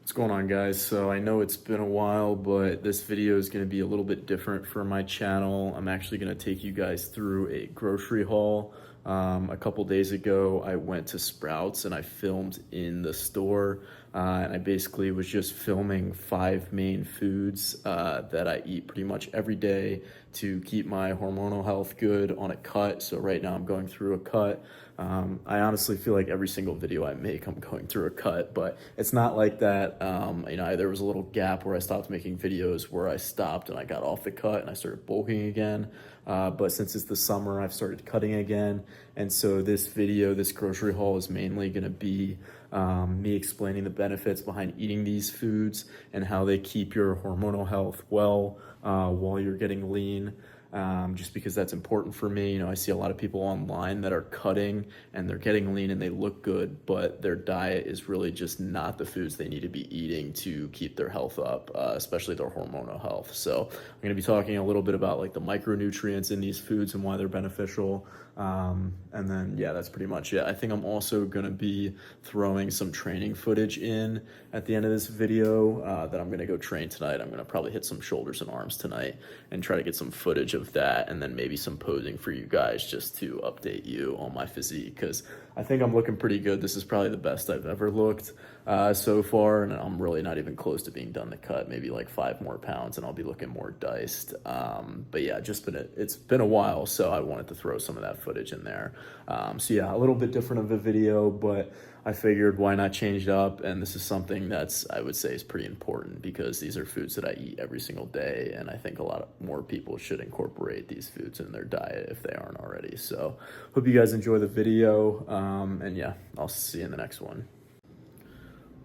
What's going on, guys? So I know it's been a while, but this video is going to be a little bit different for my channel. I'm actually going to take you guys through a grocery haul. A couple days ago, I went to Sprouts and I filmed in the store. And I basically was just filming 5 main foods that I eat pretty much every day to keep my hormonal health good on a cut. So right now I'm going through a cut. I honestly feel like every single video I make, I'm going through a cut, but it's not like that. There was a little gap where I stopped making videos where I stopped and I got off the cut and I started bulking again. But since it's the summer, I've started cutting again. And so this video, this grocery haul is mainly going to be me explaining the benefits behind eating these foods and how they keep your hormonal health well while you're getting lean. Just because that's important for me. I see a lot of people online that are cutting and they're getting lean and they look good, but their diet is really just not the foods they need to be eating to keep their health up, especially their hormonal health. So I'm going to be talking a little bit about like the micronutrients in these foods and why they're beneficial. And then, yeah, that's pretty much it. I think I'm also going to be throwing some training footage in at the end of this video that I'm going to go train tonight. I'm going to probably hit some shoulders and arms tonight and try to get some footage of that, and then maybe some posing for you guys just to update you on my physique, because I think I'm looking pretty good. This is probably the best I've ever looked so far, and I'm really not even close to being done the cut. Maybe like 5 more pounds and I'll be looking more diced. But yeah, it's been a while, so I wanted to throw some of that footage in there. So yeah, a little bit different of a video, but I figured why not change it up. And this is something that's, I would say, is pretty important because these are foods that I eat every single day, and I think a lot more people should incorporate these foods in their diet if they aren't already. So hope you guys enjoy the video, and yeah, I'll see you in the next one.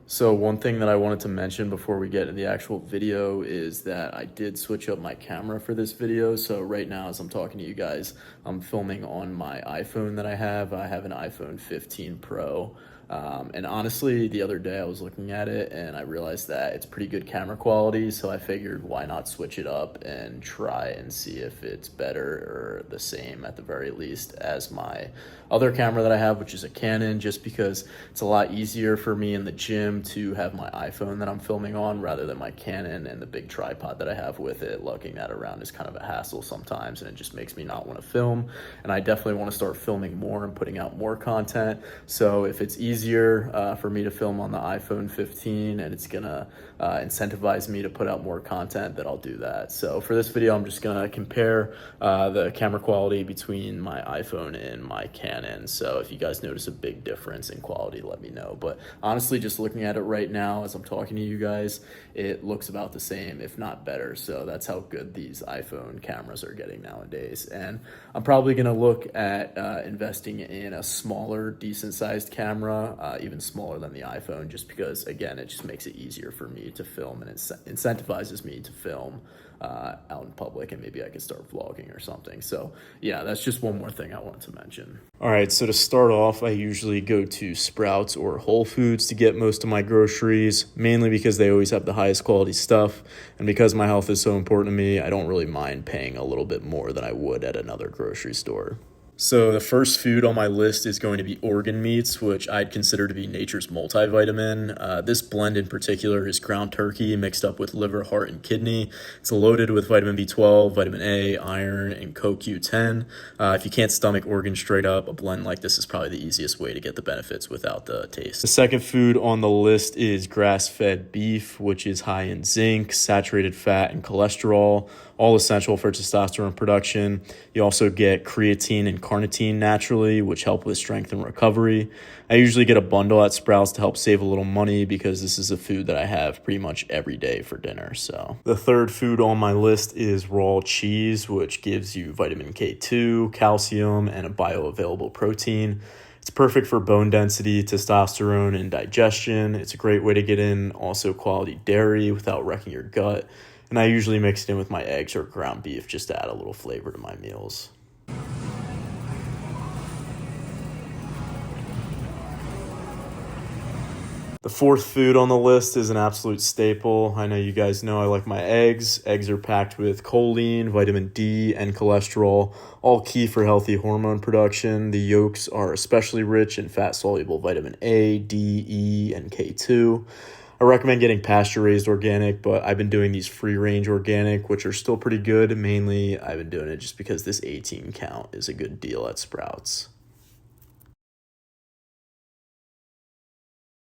So one thing that I wanted to mention before we get into the actual video is that I did switch up my camera for this video. So right now, as I'm talking to you guys, I'm filming on my iPhone that I have. I have an iPhone 15 Pro. And honestly, the other day I was looking at it and I realized that it's pretty good camera quality. So I figured why not switch it up and try and see if it's better or the same at the very least as my other camera that I have, which is a Canon, just because it's a lot easier for me in the gym to have my iPhone that I'm filming on rather than my Canon, and the big tripod that I have with it. Lugging that around is kind of a hassle sometimes, and it just makes me not want to film. And I definitely want to start filming more and putting out more content. So if it's easier for me to film on the iPhone 15 and it's gonna incentivize me to put out more content, then I'll do that. So for this video, I'm just gonna compare the camera quality between my iPhone and my Canon. So if you guys notice a big difference in quality, let me know. But honestly, just looking at it right now as I'm talking to you guys, it looks about the same, if not better. So that's how good these iPhone cameras are getting nowadays. And I'm probably gonna look at investing in a smaller, decent sized camera, even smaller than the iPhone, just because, again, it just makes it easier for me to film and it incentivizes me to film out in public, and maybe I could start vlogging or something. So yeah, that's just one more thing I wanted to mention. All right, so to start off, I usually go to Sprouts or Whole Foods to get most of my groceries, mainly because they always have the highest quality stuff, and because my health is so important to me, I don't really mind paying a little bit more than I would at another grocery store. So the first food on my list is going to be organ meats, which I'd consider to be nature's multivitamin. This blend in particular is ground turkey mixed up with liver, heart, and kidney. It's loaded with vitamin B12, vitamin A, iron, and CoQ10. If you can't stomach organs straight up, a blend like this is probably the easiest way to get the benefits without the taste. The second food on the list is grass-fed beef, which is high in zinc, saturated fat, and cholesterol, all essential for testosterone production. You also get creatine and carnitine naturally, which help with strength and recovery. I usually get a bundle at Sprouts to help save a little money because this is a food that I have pretty much every day for dinner. So the third food on my list is raw cheese, which gives you vitamin K2, calcium, and a bioavailable protein. It's perfect for bone density, testosterone, and digestion. It's a great way to get in also quality dairy without wrecking your gut. And I usually mix it in with my eggs or ground beef just to add a little flavor to my meals. The fourth food on the list is an absolute staple. I know you guys know I like my eggs. Eggs are packed with choline, vitamin D, and cholesterol, all key for healthy hormone production. The yolks are especially rich in fat-soluble vitamin A, D, E, and K2. I recommend getting pasture-raised organic, but I've been doing these free-range organic, which are still pretty good. Mainly, I've been doing it just because this 18 count is a good deal at Sprouts.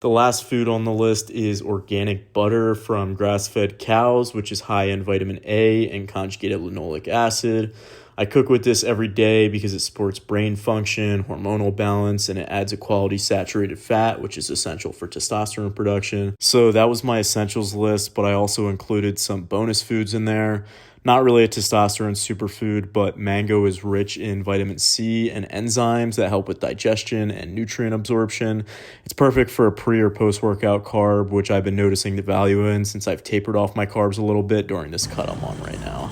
The last food on the list is organic butter from grass-fed cows, which is high in vitamin A and conjugated linoleic acid. I cook with this every day because it supports brain function, hormonal balance, and it adds a quality saturated fat, which is essential for testosterone production. So that was my essentials list, but I also included some bonus foods in there. Not really a testosterone superfood, but mango is rich in vitamin C and enzymes that help with digestion and nutrient absorption. It's perfect for a pre or post-workout carb, which I've been noticing the value in since I've tapered off my carbs a little bit during this cut I'm on right now.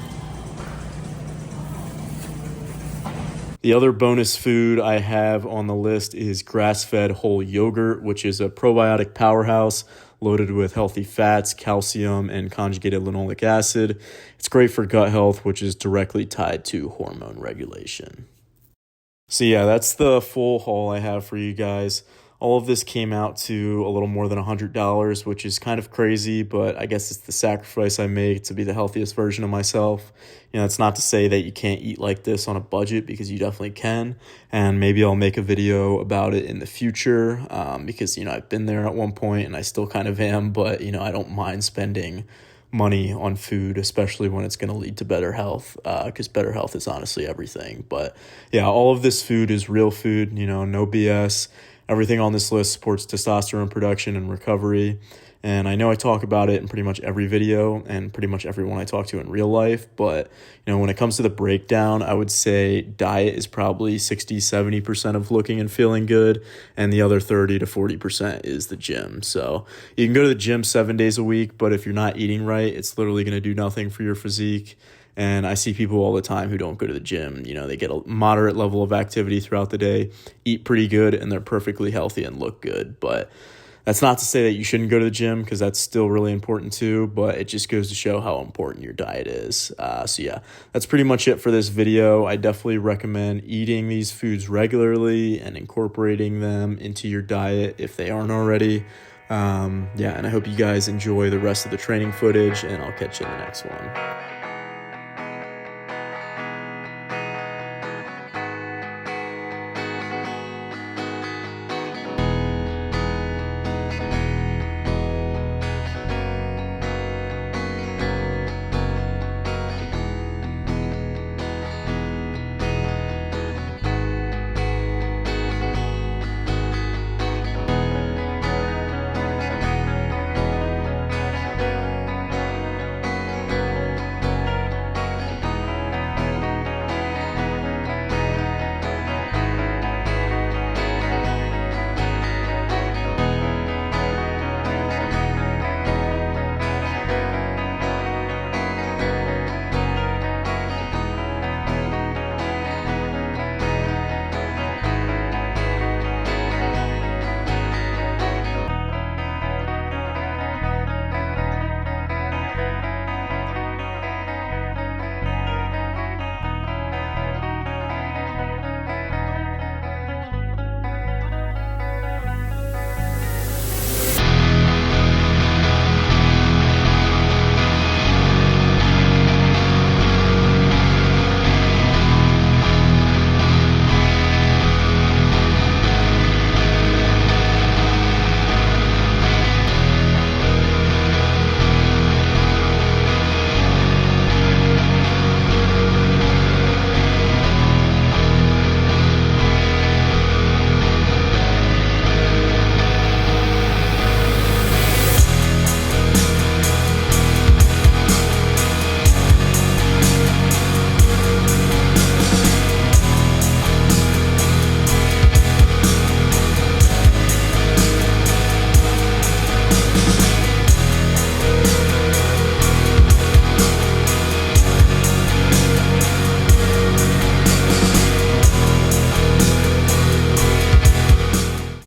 The other bonus food I have on the list is grass-fed whole yogurt, which is a probiotic powerhouse loaded with healthy fats, calcium, and conjugated linoleic acid. It's great for gut health, which is directly tied to hormone regulation. So yeah, that's the full haul I have for you guys. All of this came out to a little more than $100, which is kind of crazy, but I guess it's the sacrifice I make to be the healthiest version of myself. You know, it's not to say that you can't eat like this on a budget, because you definitely can. And maybe I'll make a video about it in the future, because, you know, I've been there at one point and I still kind of am, but, you know, I don't mind spending money on food, especially when it's going to lead to better health, because better health is honestly everything. But yeah, all of this food is real food, you know, no BS. Everything on this list supports testosterone production and recovery. And I know I talk about it in pretty much every video and pretty much everyone I talk to in real life. But, you know, when it comes to the breakdown, I would say diet is probably 60-70% of looking and feeling good. And the other 30 to 40% is the gym. So you can go to the gym 7 days a week, but if you're not eating right, it's literally going to do nothing for your physique. And I see people all the time who don't go to the gym. You know, they get a moderate level of activity throughout the day, eat pretty good, and they're perfectly healthy and look good. But that's not to say that you shouldn't go to the gym, because that's still really important too, but it just goes to show how important your diet is. So yeah, that's pretty much it for this video. I definitely recommend eating these foods regularly and incorporating them into your diet if they aren't already. Yeah, and I hope you guys enjoy the rest of the training footage, and I'll catch you in the next one.